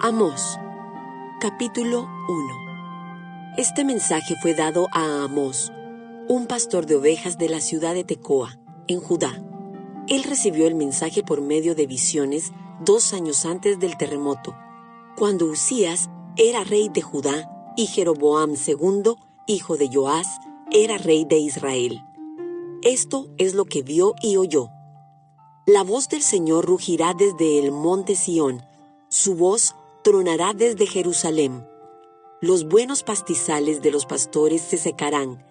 Amós, capítulo 1. Este mensaje fue dado a Amós, un pastor de ovejas de la ciudad de Tecoa, en Judá. Él recibió el mensaje por medio de visiones 2 años antes del terremoto, cuando Uzías era rey de Judá y Jeroboam II, hijo de Joás, era rey de Israel. Esto es lo que vio y oyó. La voz del Señor rugirá desde el monte Sión, su voz tronará desde Jerusalén. Los buenos pastizales de los pastores se secarán,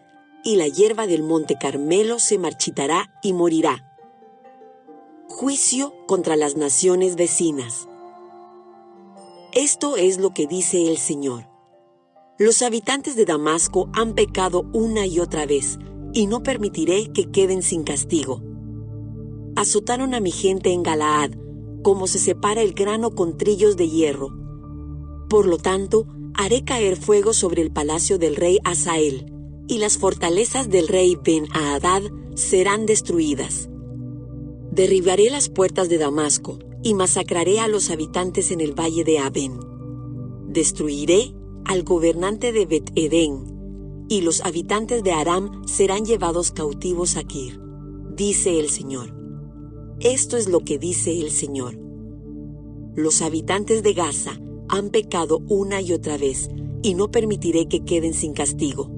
y la hierba del monte Carmelo se marchitará y morirá. Juicio contra las naciones vecinas. Esto es lo que dice el Señor. Los habitantes de Damasco han pecado una y otra vez, y no permitiré que queden sin castigo. Azotaron a mi gente en Galaad, como se separa el grano con trillos de hierro. Por lo tanto, haré caer fuego sobre el palacio del rey Hazael, y las fortalezas del rey Ben-Hadad serán destruidas. Derribaré las puertas de Damasco, y masacraré a los habitantes en el valle de Abén. Destruiré al gobernante de Bet-Edén, y los habitantes de Aram serán llevados cautivos a Kir, dice el Señor. Esto es lo que dice el Señor. Los habitantes de Gaza han pecado una y otra vez, y no permitiré que queden sin castigo.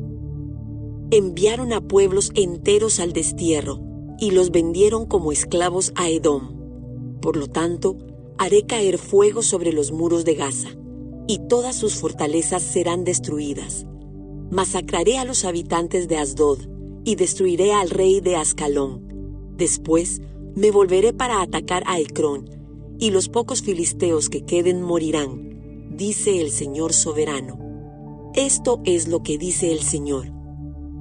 Enviaron a pueblos enteros al destierro, y los vendieron como esclavos a Edom. Por lo tanto, haré caer fuego sobre los muros de Gaza, y todas sus fortalezas serán destruidas. Masacraré a los habitantes de Asdod, y destruiré al rey de Ascalón. Después, me volveré para atacar a Ecrón, y los pocos filisteos que queden morirán, dice el Señor soberano. Esto es lo que dice el Señor.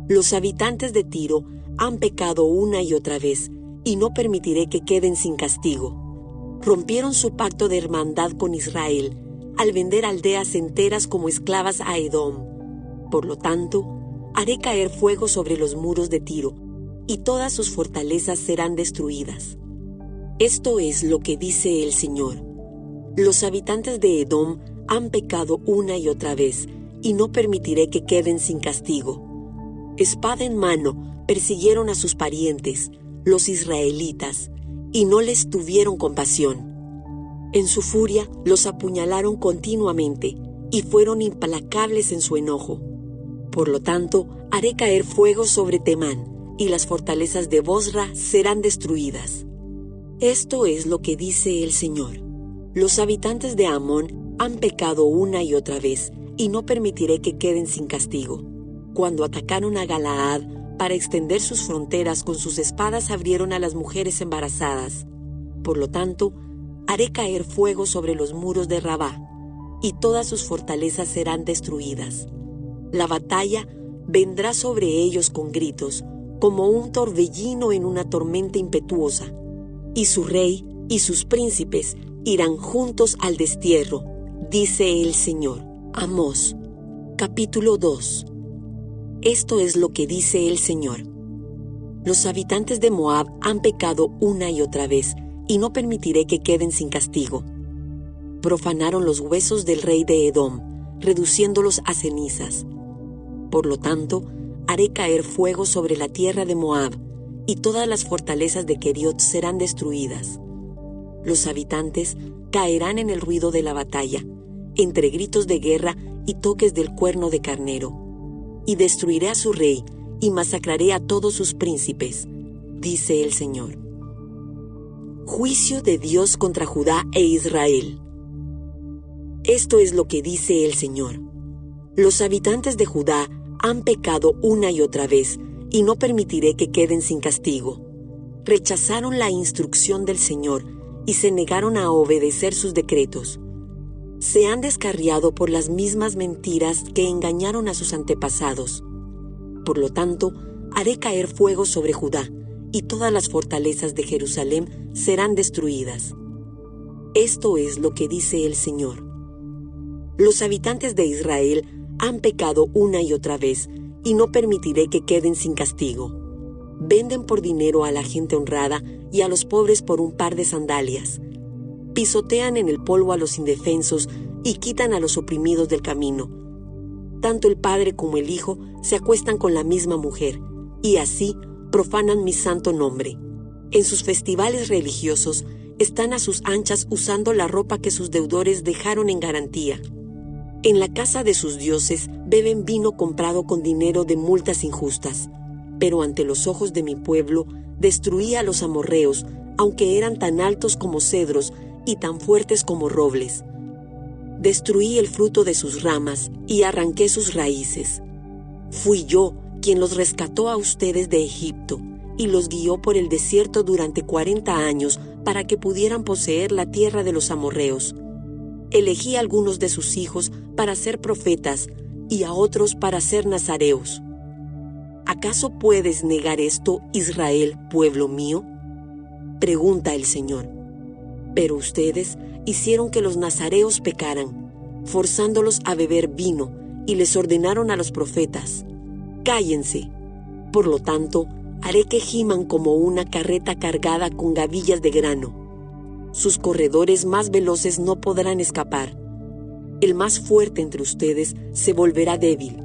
Los habitantes de Tiro han pecado una y otra vez, y no permitiré que queden sin castigo. Rompieron su pacto de hermandad con Israel, al vender aldeas enteras como esclavas a Edom. Por lo tanto, haré caer fuego sobre los muros de Tiro, y todas sus fortalezas serán destruidas. Esto es lo que dice el Señor. Los habitantes de Edom han pecado una y otra vez, y no permitiré que queden sin castigo. Espada en mano, persiguieron a sus parientes, los israelitas, y no les tuvieron compasión. En su furia, los apuñalaron continuamente, y fueron implacables en su enojo. Por lo tanto, haré caer fuego sobre Temán, y las fortalezas de Bosra serán destruidas. Esto es lo que dice el Señor. Los habitantes de Amón han pecado una y otra vez, y no permitiré que queden sin castigo. Cuando atacaron a Galaad para extender sus fronteras, con sus espadas abrieron a las mujeres embarazadas. Por lo tanto, haré caer fuego sobre los muros de Rabá, y todas sus fortalezas serán destruidas. La batalla vendrá sobre ellos con gritos, como un torbellino en una tormenta impetuosa, y su rey y sus príncipes irán juntos al destierro, dice el Señor. Amós, capítulo 2. Esto es lo que dice el Señor. Los habitantes de Moab han pecado una y otra vez, y no permitiré que queden sin castigo. Profanaron los huesos del rey de Edom, reduciéndolos a cenizas. Por lo tanto, haré caer fuego sobre la tierra de Moab, y todas las fortalezas de Keriot serán destruidas. Los habitantes caerán en el ruido de la batalla, entre gritos de guerra y toques del cuerno de carnero. Y destruiré a su rey, y masacraré a todos sus príncipes, dice el Señor. Juicio de Dios contra Judá e Israel. Esto es lo que dice el Señor. Los habitantes de Judá han pecado una y otra vez, y no permitiré que queden sin castigo. Rechazaron la instrucción del Señor, y se negaron a obedecer sus decretos. Se han descarriado por las mismas mentiras que engañaron a sus antepasados. Por lo tanto, haré caer fuego sobre Judá, y todas las fortalezas de Jerusalén serán destruidas. Esto es lo que dice el Señor. Los habitantes de Israel han pecado una y otra vez, y no permitiré que queden sin castigo. Venden por dinero a la gente honrada y a los pobres por un par de sandalias. Pisotean en el polvo a los indefensos y quitan a los oprimidos del camino. Tanto el padre como el hijo se acuestan con la misma mujer, y así profanan mi santo nombre. En sus festivales religiosos están a sus anchas usando la ropa que sus deudores dejaron en garantía. En la casa de sus dioses beben vino comprado con dinero de multas injustas. Pero ante los ojos de mi pueblo destruí a los amorreos, aunque eran tan altos como cedros y tan fuertes como robles. Destruí el fruto de sus ramas y arranqué sus raíces. Fui yo quien los rescató a ustedes de Egipto y los guió por el desierto durante 40 años para que pudieran poseer la tierra de los amorreos. Elegí a algunos de sus hijos para ser profetas y a otros para ser nazareos. ¿Acaso puedes negar esto, Israel, pueblo mío? Pregunta el Señor. Pero ustedes hicieron que los nazareos pecaran, forzándolos a beber vino, y les ordenaron a los profetas: cállense. Por lo tanto, haré que giman como una carreta cargada con gavillas de grano. Sus corredores más veloces no podrán escapar. El más fuerte entre ustedes se volverá débil.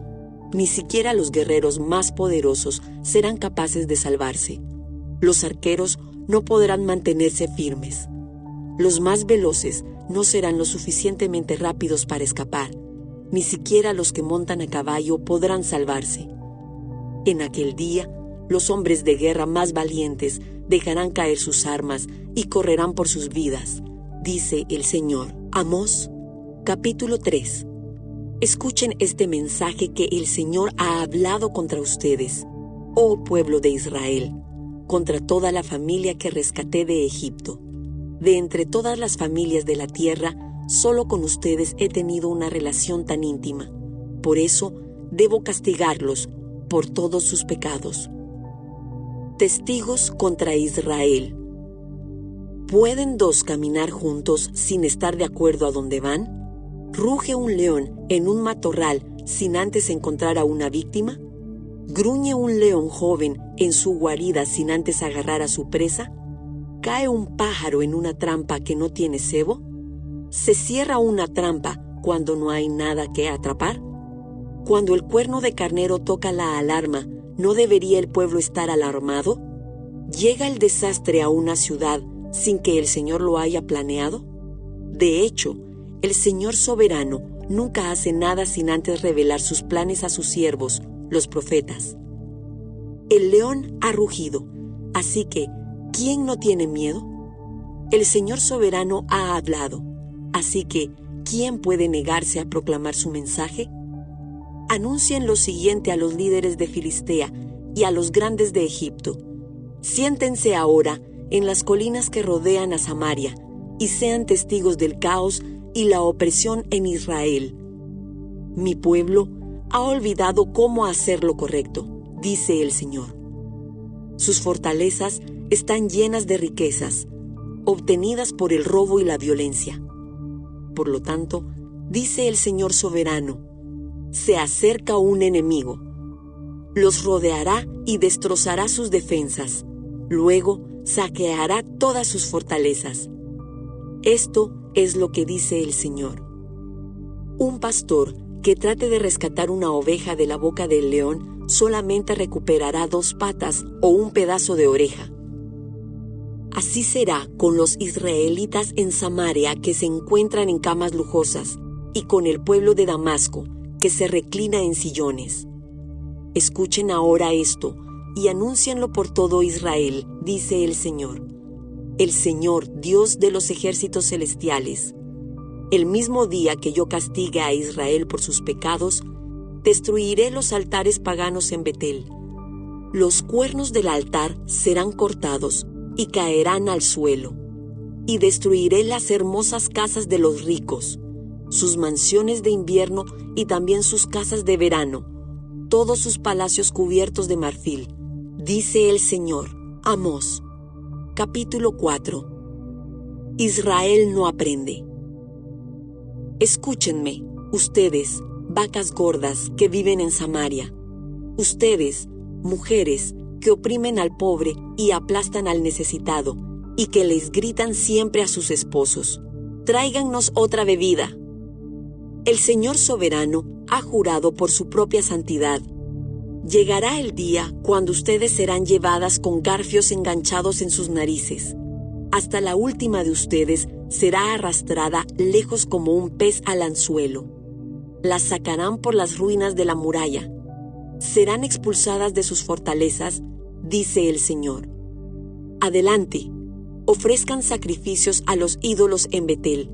Ni siquiera los guerreros más poderosos serán capaces de salvarse. Los arqueros no podrán mantenerse firmes. Los más veloces no serán lo suficientemente rápidos para escapar. Ni siquiera los que montan a caballo podrán salvarse. En aquel día, los hombres de guerra más valientes dejarán caer sus armas y correrán por sus vidas, dice el Señor. Amós, capítulo 3. Escuchen este mensaje que el Señor ha hablado contra ustedes, oh pueblo de Israel, contra toda la familia que rescaté de Egipto. De entre todas las familias de la tierra, solo con ustedes he tenido una relación tan íntima. Por eso, debo castigarlos por todos sus pecados. Testigos contra Israel. ¿Pueden dos caminar juntos sin estar de acuerdo a dónde van? ¿Ruge un león en un matorral sin antes encontrar a una víctima? ¿Gruñe un león joven en su guarida sin antes agarrar a su presa? ¿Cae un pájaro en una trampa que no tiene cebo? ¿Se cierra una trampa cuando no hay nada que atrapar? Cuando el cuerno de carnero toca la alarma, ¿no debería el pueblo estar alarmado? ¿Llega el desastre a una ciudad sin que el Señor lo haya planeado? De hecho, el Señor soberano nunca hace nada sin antes revelar sus planes a sus siervos, los profetas. El león ha rugido, así que, ¿quién no tiene miedo? El Señor soberano ha hablado, así que, ¿quién puede negarse a proclamar su mensaje? Anuncien lo siguiente a los líderes de Filistea y a los grandes de Egipto. Siéntense ahora en las colinas que rodean a Samaria y sean testigos del caos y la opresión en Israel. Mi pueblo ha olvidado cómo hacer lo correcto, dice el Señor. Sus fortalezas están llenas de riquezas, obtenidas por el robo y la violencia. Por lo tanto, dice el Señor soberano, se acerca un enemigo. Los rodeará y destrozará sus defensas. Luego saqueará todas sus fortalezas. Esto es lo que dice el Señor. Un pastor que trate de rescatar una oveja de la boca del león solamente recuperará 2 patas o un pedazo de oreja. Así será con los israelitas en Samaria que se encuentran en camas lujosas y con el pueblo de Damasco que se reclina en sillones. Escuchen ahora esto y anúncienlo por todo Israel, dice el Señor, Dios de los ejércitos celestiales. El mismo día que yo castigue a Israel por sus pecados, destruiré los altares paganos en Betel. Los cuernos del altar serán cortados y caerán al suelo, y destruiré las hermosas casas de los ricos, sus mansiones de invierno y también sus casas de verano, todos sus palacios cubiertos de marfil, dice el Señor. Amós, capítulo 4. Israel no aprende. Escúchenme, ustedes, vacas gordas que viven en Samaria, ustedes, mujeres que oprimen al pobre y aplastan al necesitado, y que les gritan siempre a sus esposos, tráigannos otra bebida. El Señor soberano ha jurado por su propia santidad. Llegará el día cuando ustedes serán llevadas con garfios enganchados en sus narices. Hasta la última de ustedes será arrastrada lejos como un pez al anzuelo. Las sacarán por las ruinas de la muralla. Serán expulsadas de sus fortalezas, dice el Señor. Adelante, ofrezcan sacrificios a los ídolos en Betel.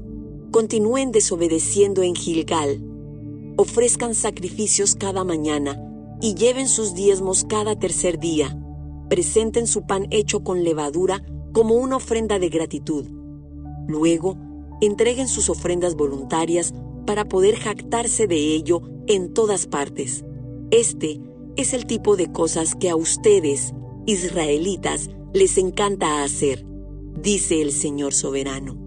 Continúen desobedeciendo en Gilgal. Ofrezcan sacrificios cada mañana y lleven sus diezmos cada tercer día. Presenten su pan hecho con levadura como una ofrenda de gratitud. Luego, entreguen sus ofrendas voluntarias para poder jactarse de ello en todas partes. Este es el tipo de cosas que a ustedes, israelitas, les encanta hacer, dice el Señor soberano.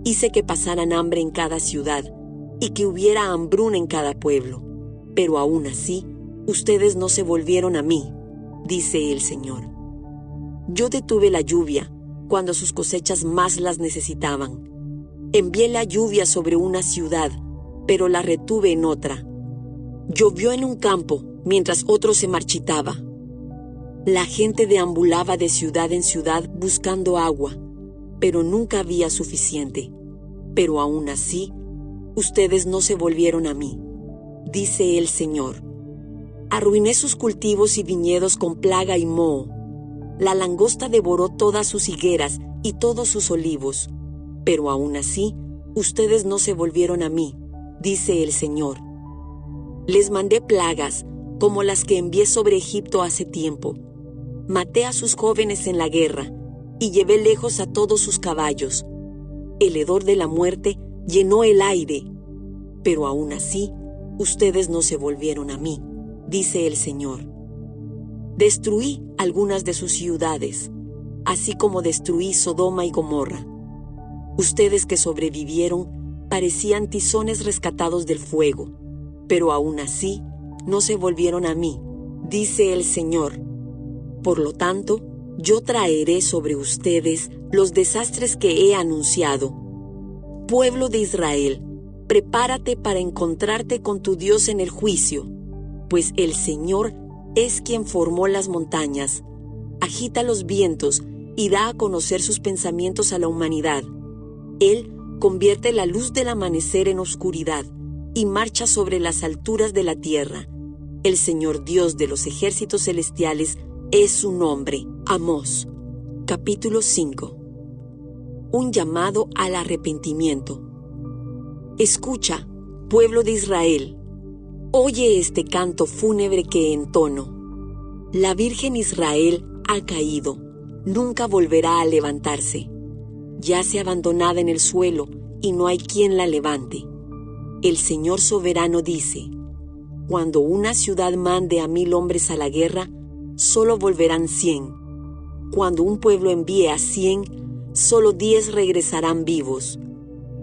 Hice que pasaran hambre en cada ciudad y que hubiera hambruna en cada pueblo, pero aún así, ustedes no se volvieron a mí, dice el Señor. Yo detuve la lluvia cuando sus cosechas más las necesitaban. Envié la lluvia sobre una ciudad, pero la retuve en otra. Llovió en un campo mientras otro se marchitaba. La gente deambulaba de ciudad en ciudad buscando agua, pero nunca había suficiente. Pero aún así, ustedes no se volvieron a mí, dice el Señor. Arruiné sus cultivos y viñedos con plaga y moho. La langosta devoró todas sus higueras y todos sus olivos. Pero aún así, ustedes no se volvieron a mí, dice el Señor. Les mandé plagas como las que envié sobre Egipto hace tiempo. Maté a sus jóvenes en la guerra y llevé lejos a todos sus caballos. El hedor de la muerte llenó el aire. Pero aún así, ustedes no se volvieron a mí, dice el Señor. Destruí algunas de sus ciudades, así como destruí Sodoma y Gomorra. Ustedes que sobrevivieron parecían tizones rescatados del fuego, pero aún así no se volvieron a mí, dice el Señor. Por lo tanto, yo traeré sobre ustedes los desastres que he anunciado. Pueblo de Israel, prepárate para encontrarte con tu Dios en el juicio, pues el Señor es quien formó las montañas, agita los vientos y da a conocer sus pensamientos a la humanidad. Él convierte la luz del amanecer en oscuridad y marcha sobre las alturas de la tierra. El Señor Dios de los ejércitos celestiales es su nombre. Amós, capítulo 5. Un llamado al arrepentimiento. Escucha, pueblo de Israel. Oye este canto fúnebre que entono. La Virgen Israel ha caído, nunca volverá a levantarse. Yace abandonada en el suelo y no hay quien la levante. El Señor soberano dice: cuando una ciudad mande a 1000 hombres a la guerra, solo volverán 100. Cuando un pueblo envíe a 100, solo 10 regresarán vivos.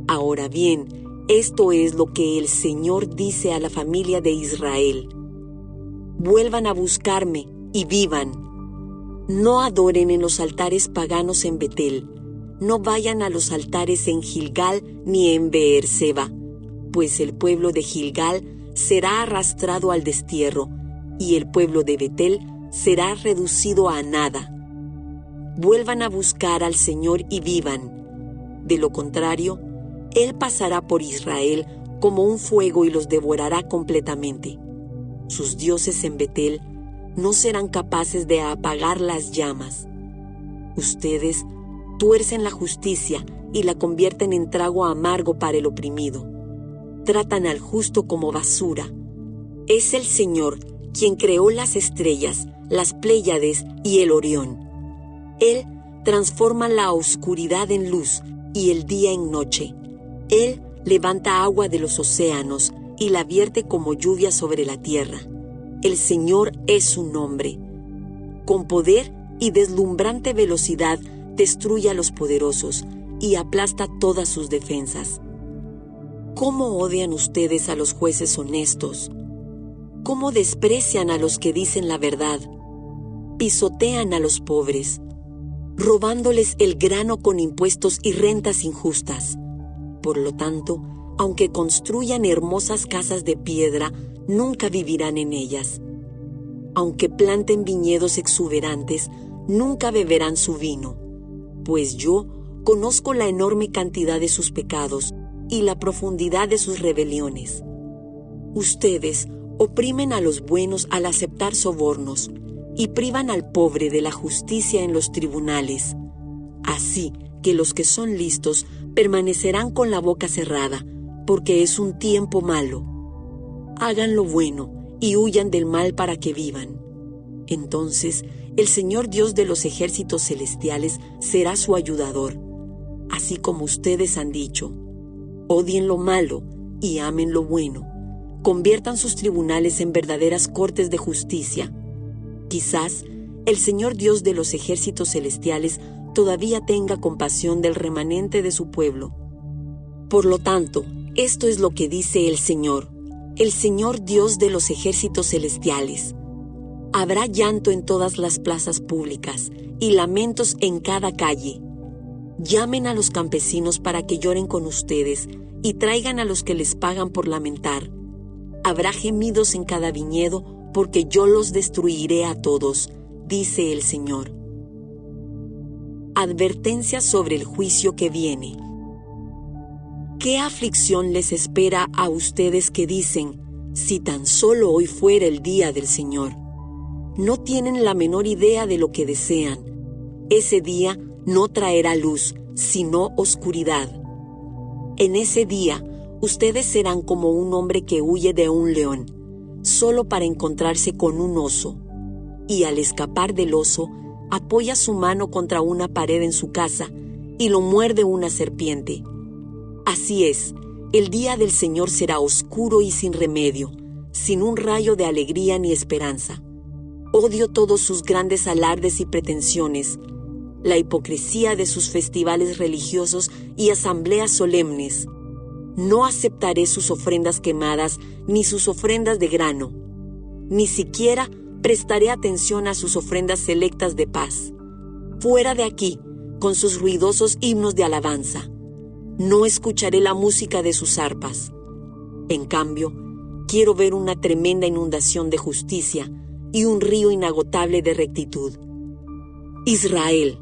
Ahora bien, esto es lo que el Señor dice a la familia de Israel: vuelvan a buscarme y vivan. No adoren en los altares paganos en Betel. No vayan a los altares en Gilgal ni en Beerseba, pues el pueblo de Gilgal será arrastrado al destierro, y el pueblo de Betel será reducido a nada. Vuelvan a buscar al Señor y vivan. De lo contrario, Él pasará por Israel como un fuego y los devorará completamente. Sus dioses en Betel no serán capaces de apagar las llamas. Ustedes tuercen la justicia y la convierten en trago amargo para el oprimido. Tratan al justo como basura. Es el Señor quien creó las estrellas, las Pléyades y el Orión. Él transforma la oscuridad en luz y el día en noche. Él levanta agua de los océanos y la vierte como lluvia sobre la tierra. El Señor es su nombre. Con poder y deslumbrante velocidad destruye a los poderosos y aplasta todas sus defensas. ¿Cómo odian ustedes a los jueces honestos? ¿Cómo desprecian a los que dicen la verdad? Pisotean a los pobres, robándoles el grano con impuestos y rentas injustas. Por lo tanto, Aunque construyan hermosas casas de piedra, nunca vivirán en ellas. Aunque planten viñedos exuberantes, nunca beberán su vino, pues yo conozco la enorme cantidad de sus pecados y la profundidad de sus rebeliones. Ustedes oprimen a los buenos al aceptar sobornos y privan al pobre de la justicia en los tribunales. Así que los que son listos permanecerán con la boca cerrada, porque es un tiempo malo. Hagan lo bueno y huyan del mal para que vivan. Entonces el Señor Dios de los ejércitos celestiales será su ayudador, así como ustedes han dicho. Odien lo malo y amen lo bueno. Conviertan sus tribunales en verdaderas cortes de justicia. Quizás el Señor Dios de los ejércitos celestiales todavía tenga compasión del remanente de su pueblo. Por lo tanto, esto es lo que dice el Señor Dios de los ejércitos celestiales. Habrá llanto en todas las plazas públicas y lamentos en cada calle. Llamen a los campesinos para que lloren con ustedes y traigan a los que les pagan por lamentar. Habrá gemidos en cada viñedo, porque yo los destruiré a todos, dice el Señor. Advertencia sobre el juicio que viene. ¿Qué aflicción les espera a ustedes que dicen, si tan solo hoy fuera el día del Señor? No tienen la menor idea de lo que desean. Ese día no traerá luz, sino oscuridad. En ese día, ustedes serán como un hombre que huye de un león, solo para encontrarse con un oso, y al escapar del oso, apoya su mano contra una pared en su casa y lo muerde una serpiente. Así es, el día del Señor será oscuro y sin remedio, sin un rayo de alegría ni esperanza. Odio todos sus grandes alardes y pretensiones, la hipocresía de sus festivales religiosos y asambleas solemnes. No aceptaré sus ofrendas quemadas ni sus ofrendas de grano. Ni siquiera prestaré atención a sus ofrendas selectas de paz. Fuera de aquí, con sus ruidosos himnos de alabanza. No escucharé la música de sus arpas. En cambio, quiero ver una tremenda inundación de justicia y un río inagotable de rectitud. Israel,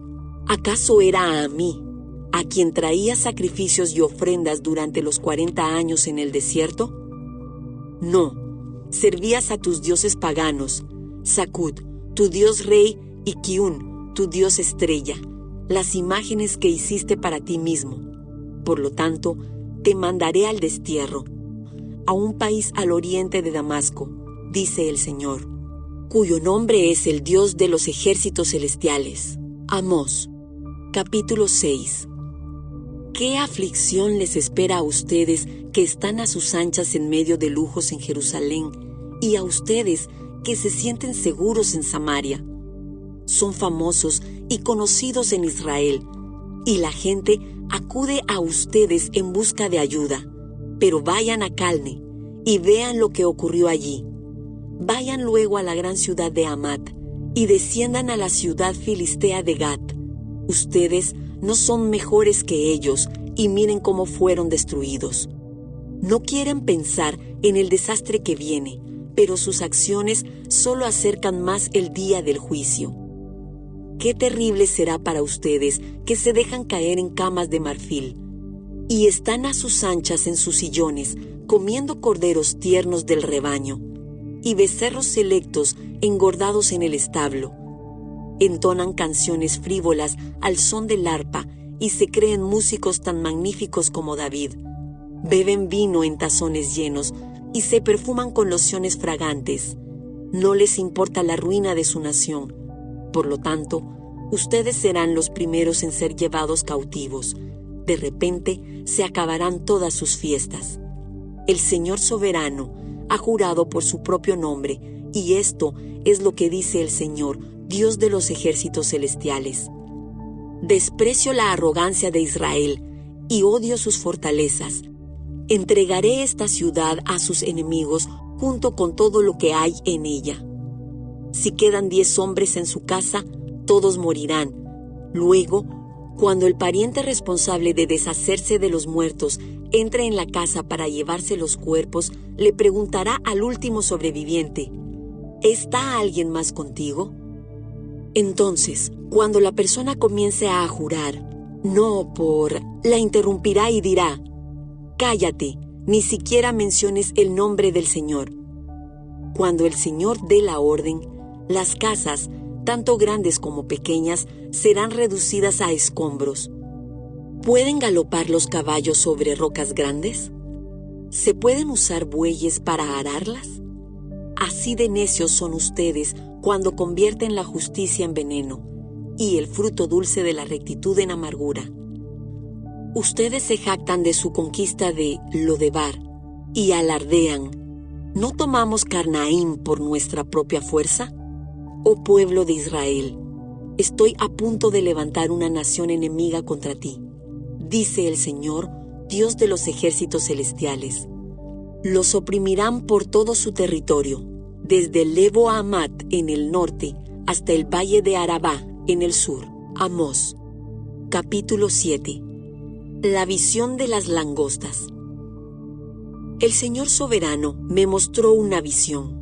¿acaso era a mí, a quien traía sacrificios y ofrendas durante los 40 años en el desierto? No, servías a tus dioses paganos, Sakut, tu dios rey, y Kiun, tu dios estrella, las imágenes que hiciste para ti mismo. Por lo tanto, te mandaré al destierro, a un país al oriente de Damasco, dice el Señor, cuyo nombre es el Dios de los ejércitos celestiales. Amós, capítulo 6. ¿Qué aflicción les espera a ustedes que están a sus anchas en medio de lujos en Jerusalén, y a ustedes que se sienten seguros en Samaria? Son famosos y conocidos en Israel, y la gente acude a ustedes en busca de ayuda. Pero vayan a Calne y vean lo que ocurrió allí. Vayan luego a la gran ciudad de Hamat y desciendan a la ciudad filistea de Gat. Ustedes no son mejores que ellos, y miren cómo fueron destruidos. No quieren pensar en el desastre que viene, pero sus acciones solo acercan más el día del juicio. Qué terrible será para ustedes que se dejan caer en camas de marfil y están a sus anchas en sus sillones, comiendo corderos tiernos del rebaño y becerros selectos engordados en el establo. Entonan canciones frívolas al son del arpa y se creen músicos tan magníficos como David. Beben vino en tazones llenos y se perfuman con lociones fragantes. No les importa la ruina de su nación. Por lo tanto, ustedes serán los primeros en ser llevados cautivos. De repente se acabarán todas sus fiestas. El Señor soberano ha jurado por su propio nombre, y esto es lo que dice el Señor, Dios de los ejércitos celestiales. Desprecio la arrogancia de Israel y odio sus fortalezas. Entregaré esta ciudad a sus enemigos junto con todo lo que hay en ella. Si quedan 10 hombres en su casa, todos morirán. Luego, Cuando el pariente responsable de deshacerse de los muertos entre en la casa para llevarse los cuerpos, le preguntará al último sobreviviente: ¿está alguien más contigo? Entonces, cuando la persona comience a jurar, la interrumpirá y dirá: cállate, ni siquiera menciones el nombre del Señor. Cuando el Señor dé la orden, las casas, tanto grandes como pequeñas, serán reducidas a escombros. ¿Pueden galopar los caballos sobre rocas grandes? ¿Se pueden usar bueyes para ararlas? Así de necios son ustedes cuando convierten la justicia en veneno y el fruto dulce de la rectitud en amargura. Ustedes se jactan de su conquista de Lodebar y alardean: ¿no tomamos Carnaim por nuestra propia fuerza? Oh pueblo de Israel, estoy a punto de levantar una nación enemiga contra ti, dice el Señor, Dios de los ejércitos celestiales. Los oprimirán por todo su territorio, desde el Lebo Hamat en el norte hasta el valle de Arabá en el sur. Amós, capítulo 7. La visión de las langostas. El Señor soberano me mostró una visión.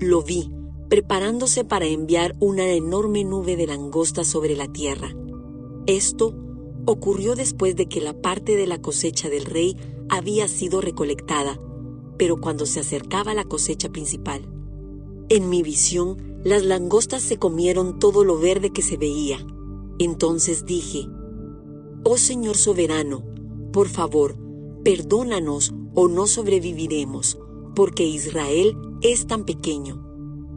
Lo vi, preparándose para enviar una enorme nube de langostas sobre la tierra. Esto ocurrió después de que la parte de la cosecha del rey había sido recolectada, pero cuando se acercaba la cosecha principal. En mi visión, las langostas se comieron todo lo verde que se veía. Entonces dije: oh Señor soberano, por favor, perdónanos o no sobreviviremos, porque Israel es tan pequeño.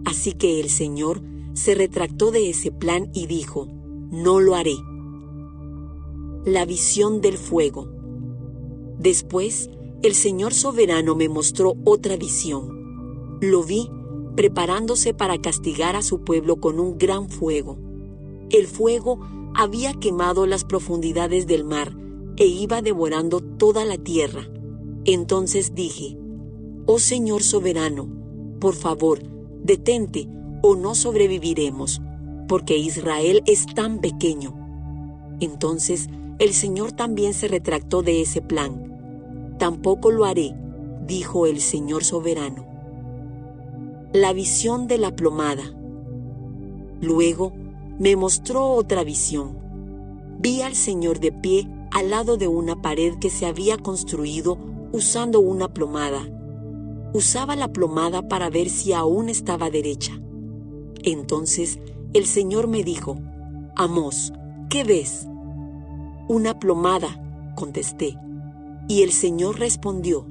Así que el Señor se retractó de ese plan y dijo: no lo haré. La visión del fuego. Después, el Señor soberano me mostró otra visión. Lo vi preparándose para castigar a su pueblo con un gran fuego. El fuego había quemado las profundidades del mar e iba devorando toda la tierra. Entonces dije: oh Señor soberano, por favor, detente o no sobreviviremos, porque Israel es tan pequeño. Entonces el Señor también se retractó de ese plan. Tampoco lo haré, dijo el Señor soberano. La visión de la plomada. Luego me mostró otra visión. Vi al Señor de pie al lado de una pared que se había construido usando una plomada. Usaba la plomada para ver si aún estaba derecha. Entonces el Señor me dijo: Amós, ¿qué ves? Una plomada, contesté. Y el Señor respondió: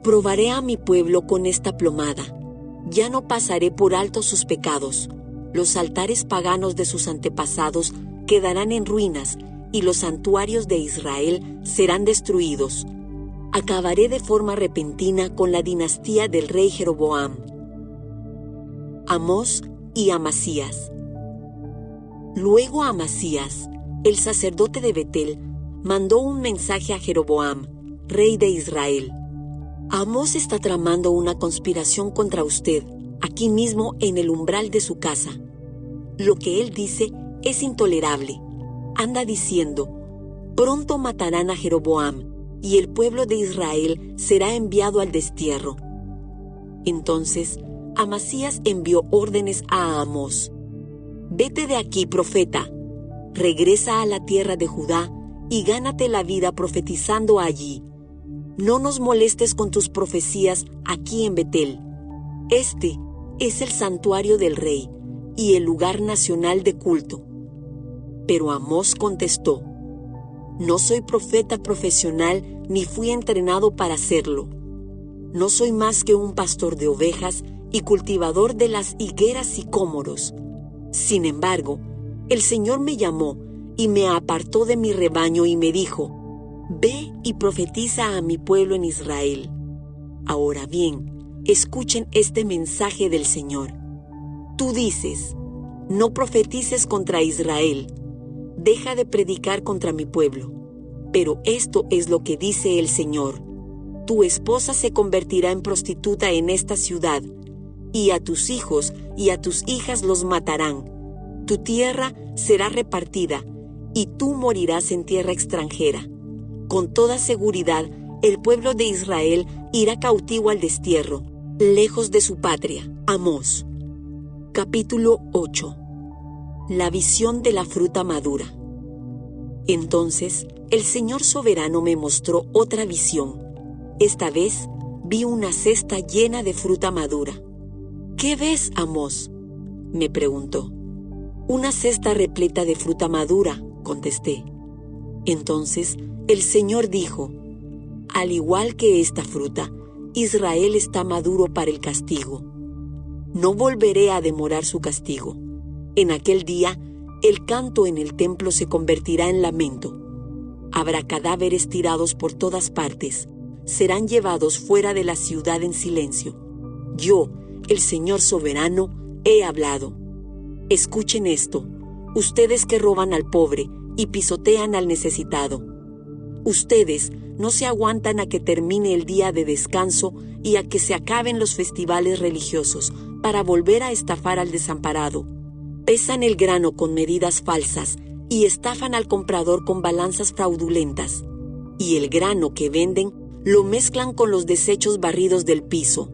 probaré a mi pueblo con esta plomada. Ya no pasaré por alto sus pecados. Los altares paganos de sus antepasados quedarán en ruinas y los santuarios de Israel serán destruidos. Acabaré de forma repentina con la dinastía del rey Jeroboam. Amós y Amasías. Luego Amasías, el sacerdote de Betel, mandó un mensaje a Jeroboam, rey de Israel. Amós está tramando una conspiración contra usted, aquí mismo en el umbral de su casa. Lo que él dice es intolerable. Anda diciendo: pronto matarán a Jeroboam, y el pueblo de Israel será enviado al destierro. Entonces Amasías envió órdenes a Amós: vete de aquí, profeta, regresa a la tierra de Judá y gánate la vida profetizando allí. No nos molestes con tus profecías aquí en Betel. Este es el santuario del rey y el lugar nacional de culto. Pero Amós contestó: no soy profeta profesional ni fui entrenado para serlo. No soy más que un pastor de ovejas y cultivador de las higueras sicómoros. Sin embargo, el Señor me llamó y me apartó de mi rebaño y me dijo: ve y profetiza a mi pueblo en Israel. Ahora bien, escuchen este mensaje del Señor. Tú dices: no profetices contra Israel. Deja de predicar contra mi pueblo. Pero esto es lo que dice el Señor: tu esposa se convertirá en prostituta en esta ciudad, y a tus hijos y a tus hijas los matarán. Tu tierra será repartida, y tú morirás en tierra extranjera. Con toda seguridad, el pueblo de Israel irá cautivo al destierro, lejos de su patria. Amós. Capítulo 8. La visión de la fruta madura. Entonces, el Señor soberano me mostró otra visión. Esta vez, vi una cesta llena de fruta madura. ¿Qué ves, Amós?, me preguntó. Una cesta repleta de fruta madura, contesté. Entonces, el Señor dijo: al igual que esta fruta, Israel está maduro para el castigo. No volveré a demorar su castigo. En aquel día, el canto en el templo se convertirá en lamento. Habrá cadáveres tirados por todas partes. Serán llevados fuera de la ciudad en silencio. Yo, el Señor soberano, he hablado. Escuchen esto, ustedes que roban al pobre y pisotean al necesitado. Ustedes no se aguantan a que termine el día de descanso y a que se acaben los festivales religiosos para volver a estafar al desamparado. Pesan el grano con medidas falsas y estafan al comprador con balanzas fraudulentas. Y el grano que venden lo mezclan con los desechos barridos del piso.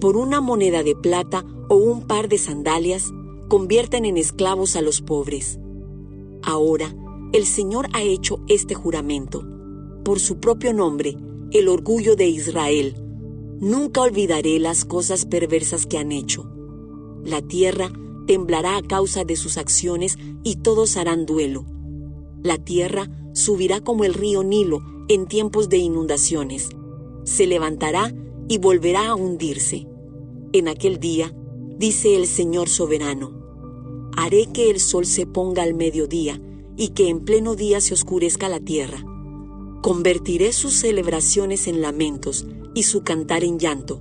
Por una moneda de plata o un par de sandalias, convierten en esclavos a los pobres. Ahora, el Señor ha hecho este juramento. Por su propio nombre, el orgullo de Israel. Nunca olvidaré las cosas perversas que han hecho. La tierra temblará a causa de sus acciones y todos harán duelo. La tierra subirá como el río Nilo en tiempos de inundaciones. Se levantará y volverá a hundirse. En aquel día, dice el Señor soberano, haré que el sol se ponga al mediodía y que en pleno día se oscurezca la tierra. Convertiré sus celebraciones en lamentos y su cantar en llanto.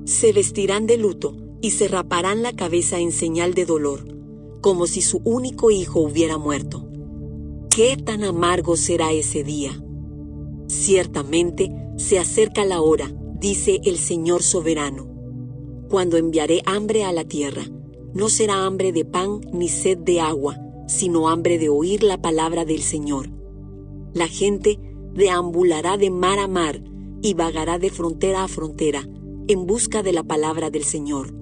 Se vestirán de luto y se raparán la cabeza en señal de dolor, como si su único hijo hubiera muerto. ¿Qué tan amargo será ese día? Ciertamente se acerca la hora, dice el Señor soberano, cuando enviaré hambre a la tierra. No será hambre de pan ni sed de agua, sino hambre de oír la palabra del Señor. La gente deambulará de mar a mar y vagará de frontera a frontera en busca de la palabra del Señor,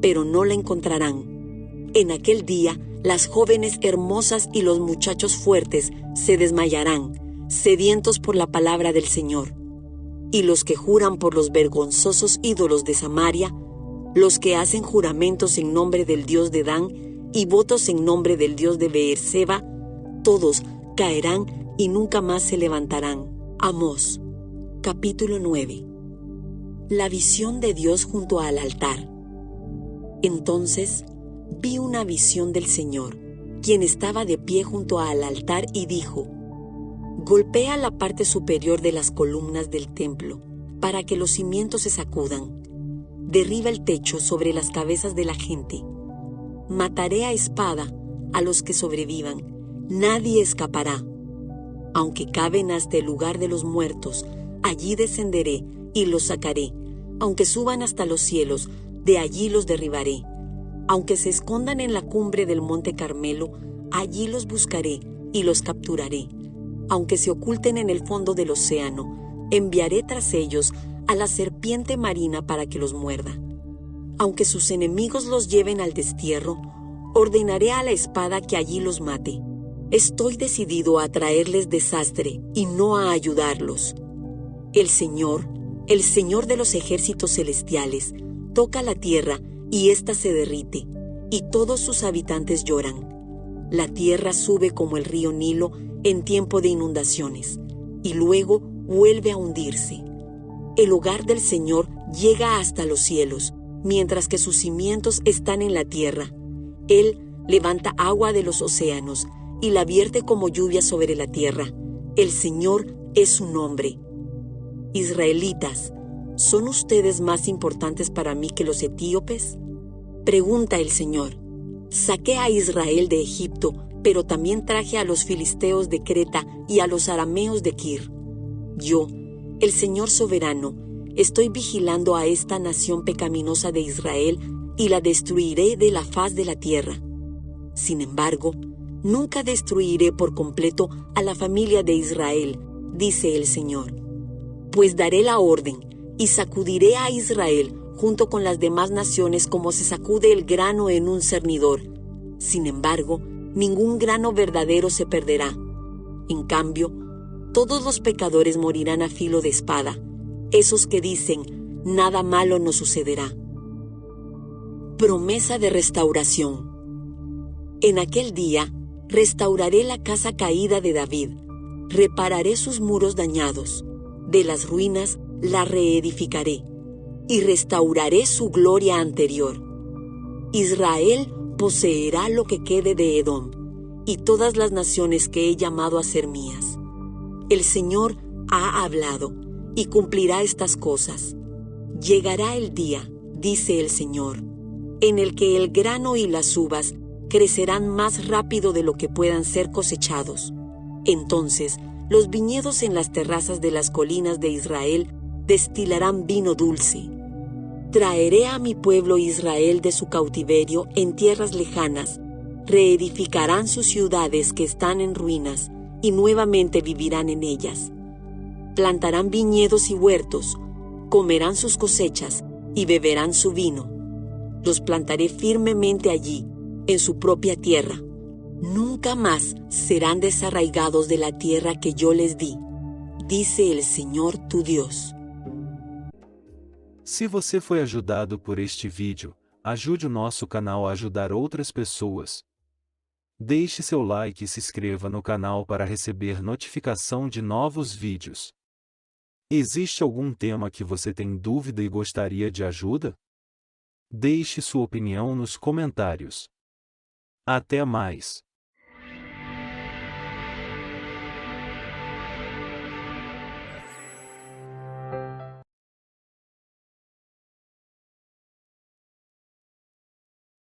pero no la encontrarán. En aquel día, las jóvenes hermosas y los muchachos fuertes se desmayarán, sedientos por la palabra del Señor. Y los que juran por los vergonzosos ídolos de Samaria, los que hacen juramentos en nombre del Dios de Dan y votos en nombre del Dios de Beerseba, todos caerán y nunca más se levantarán. Amós. Capítulo 9. La visión de Dios junto al altar. Entonces vi una visión del Señor, quien estaba de pie junto al altar y dijo: golpea la parte superior de las columnas del templo para que los cimientos se sacudan. Derriba el techo sobre las cabezas de la gente. Mataré a espada a los que sobrevivan. Nadie escapará. Aunque caben hasta el lugar de los muertos, allí descenderé y los sacaré. Aunque suban hasta los cielos, de allí los derribaré. Aunque se escondan en la cumbre del monte Carmelo, allí los buscaré y los capturaré. Aunque se oculten en el fondo del océano, enviaré tras ellos a la serpiente marina para que los muerda. Aunque sus enemigos los lleven al destierro, ordenaré a la espada que allí los mate. Estoy decidido a traerles desastre y no a ayudarlos. El Señor de los ejércitos celestiales, toca la tierra y ésta se derrite, y todos sus habitantes lloran. La tierra sube como el río Nilo en tiempo de inundaciones, y luego vuelve a hundirse. El hogar del Señor llega hasta los cielos, mientras que sus cimientos están en la tierra. Él levanta agua de los océanos y la vierte como lluvia sobre la tierra. El Señor es su nombre. Israelitas, ¿son ustedes más importantes para mí que los etíopes? Pregunta el Señor. Saqué a Israel de Egipto, pero también traje a los filisteos de Creta y a los arameos de Kir. Yo, el Señor soberano, estoy vigilando a esta nación pecaminosa de Israel y la destruiré de la faz de la tierra. Sin embargo, Nunca destruiré por completo a la familia de Israel, dice el Señor. Pues daré la orden y sacudiré a Israel junto con las demás naciones como se sacude el grano en un cernidor. Sin embargo, ningún grano verdadero se perderá. En cambio, todos los pecadores morirán a filo de espada, esos que dicen, nada malo nos sucederá. Promesa de restauración. En aquel día, restauraré la casa caída de David, repararé sus muros dañados, de las ruinas la reedificaré, y restauraré su gloria anterior. Israel poseerá lo que quede de Edom, y todas las naciones que he llamado a ser mías. El Señor ha hablado, y cumplirá estas cosas. Llegará el día, dice el Señor, en el que el grano y las uvas crecerán más rápido de lo que puedan ser cosechados. Entonces, los viñedos en las terrazas de las colinas de Israel destilarán vino dulce. Traeré a mi pueblo Israel de su cautiverio en tierras lejanas, reedificarán sus ciudades que están en ruinas y nuevamente vivirán en ellas. Plantarán viñedos y huertos, comerán sus cosechas y beberán su vino. Los plantaré firmemente allí, en su propia tierra. Nunca más serán desarraigados de la tierra que yo les di, dice el Señor tu Dios. Se você foi ajudado por este vídeo, ajude o nosso canal a ajudar outras pessoas. Deixe seu like e se inscreva no canal para receber notificação de novos vídeos. Existe algum tema que você tem dúvida e gostaria de ajuda? Deixe sua opinião nos comentários. Até mais!